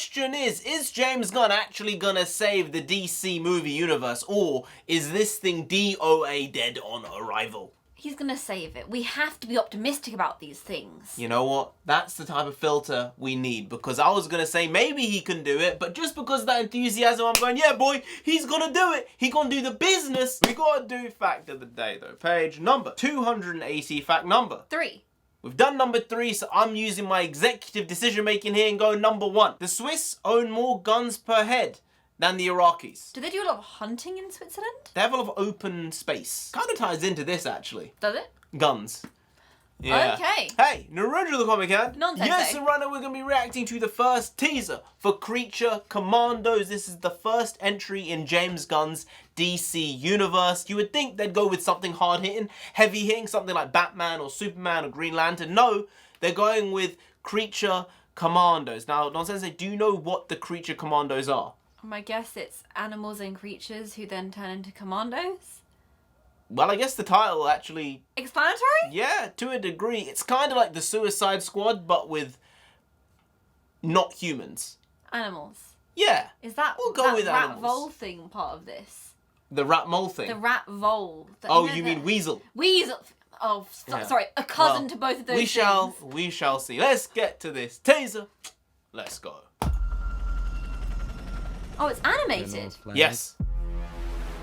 question is James Gunn actually gonna save the DC movie universe, or is this thing DOA, dead on arrival? He's gonna save it. We have to be optimistic about these things. You know what? That's the type of filter we need, because I was gonna say maybe he can do it, but just because of that enthusiasm, I'm going, yeah, boy, he's gonna do it. He gonna do the business. We gotta do fact of the day, though. Page number 280, fact number 3. We've done number 3, so I'm using my executive decision making here and going number 1. The Swiss own more guns per head than the Iraqis. Do they do a lot of hunting in Switzerland? They have a lot of open space. Kind of ties into this, actually. Does it? Guns. Yeah. Okay. Hey, NarendraTheComic Ad. Nonsense. Yes, and right now we're going to be reacting to the first teaser for Creature Commandos. This is the first entry in James Gunn's DC universe. You would think they'd go with something hard-hitting, heavy-hitting, something like Batman or Superman or Green Lantern. No, they're going with Creature Commandos. Now, Nonsense, do you know what the Creature Commandos are? I guess it's animals and creatures who then turn into commandos. Well, I guess the title actually... Explanatory? Yeah, to a degree. It's kind of like the Suicide Squad, but with not humans. Animals. Yeah. Is that we'll go that with rat animals. vole thing part of this? The rat mole thing? The rat vole. Oh, you mean weasel? Weasel. Oh, Yeah. sorry. A cousin Well, to both of those we shall see. Let's get to this teaser. Let's go. Oh, it's animated. Yes.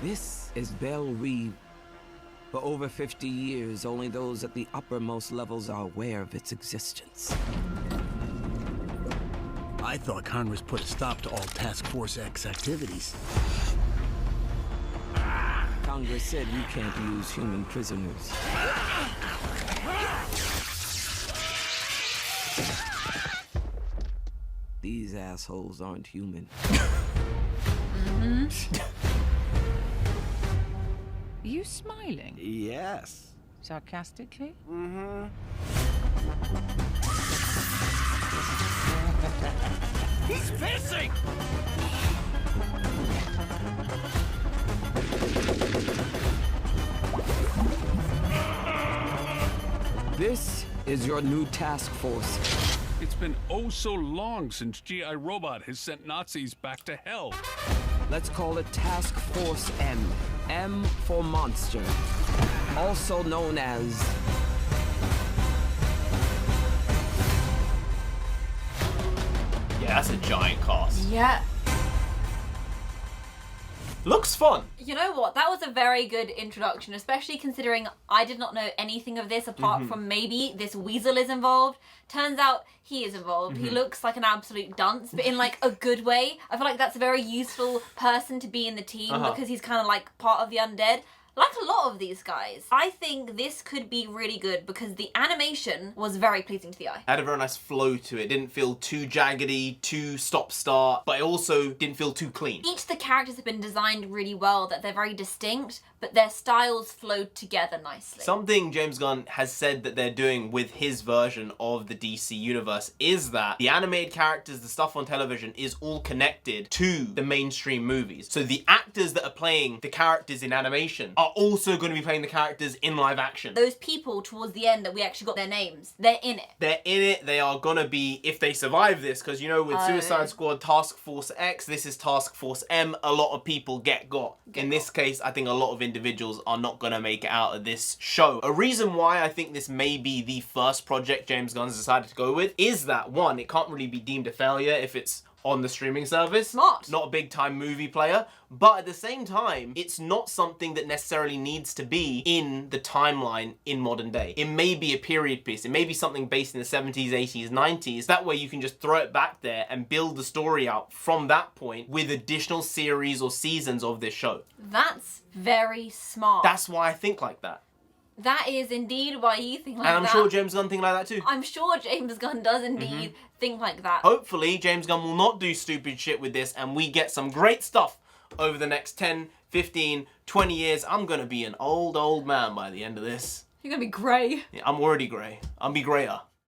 This is Belle Reeve. For over 50 years, only those at the uppermost levels are aware of its existence. I thought Congress put a stop to all Task Force X activities. Congress said you can't use human prisoners. These assholes aren't human. Are you smiling? Yes. Sarcastically? He's pissing! This is your new task force. It's been oh so long since G.I. Robot has sent Nazis back to hell. Let's call it Task Force M. M for Monster. Also known as... Yeah, that's a giant cast. Yeah. Looks fun. You know what? That was a very good introduction, especially considering I did not know anything of this apart from maybe this weasel is involved. Turns out he is involved. He looks like an absolute dunce, but in like a good way. I feel like that's a very useful person to be in the team because he's kind of like part of the undead. Like a lot of these guys. I think this could be really good because the animation was very pleasing to the eye. Had a very nice flow to it. Didn't feel too jaggedy, too stop-start, but it also didn't feel too clean. Each of the characters have been designed really well, that they're very distinct, but their styles flowed together nicely. Something James Gunn has said that they're doing with his version of the DC universe is that the animated characters, the stuff on television, is all connected to the mainstream movies. So the actors that are playing the characters in animation are also going to be playing the characters in live action. Those people towards the end that we actually got their names, they're in it. They're in it. They are going to be, if they survive this, because you know with Suicide Squad, Task Force X, this is Task Force M, a lot of people get got. In this case, I think a lot of individuals are not going to make it out of this show. A reason why I think this may be the first project James Gunn's decided to go with is that, one, it can't really be deemed a failure if it's on the streaming service. Smart. Not a big time movie player, but at the same time, it's not something that necessarily needs to be in the timeline in modern day. It may be a period piece. It may be something based in the 70s, 80s, 90s. That way you can just throw it back there and build the story out from that point with additional series or seasons of this show. That's very smart. That's why I think like that. That is indeed why you think like that. And I'm sure James Gunn think like that too. I'm sure James Gunn does indeed think like that. Hopefully, James Gunn will not do stupid shit with this and we get some great stuff over the next 10, 15, 20 years. I'm gonna be an old man by the end of this. You're gonna be grey. Yeah, I'm already grey. I'll be greyer.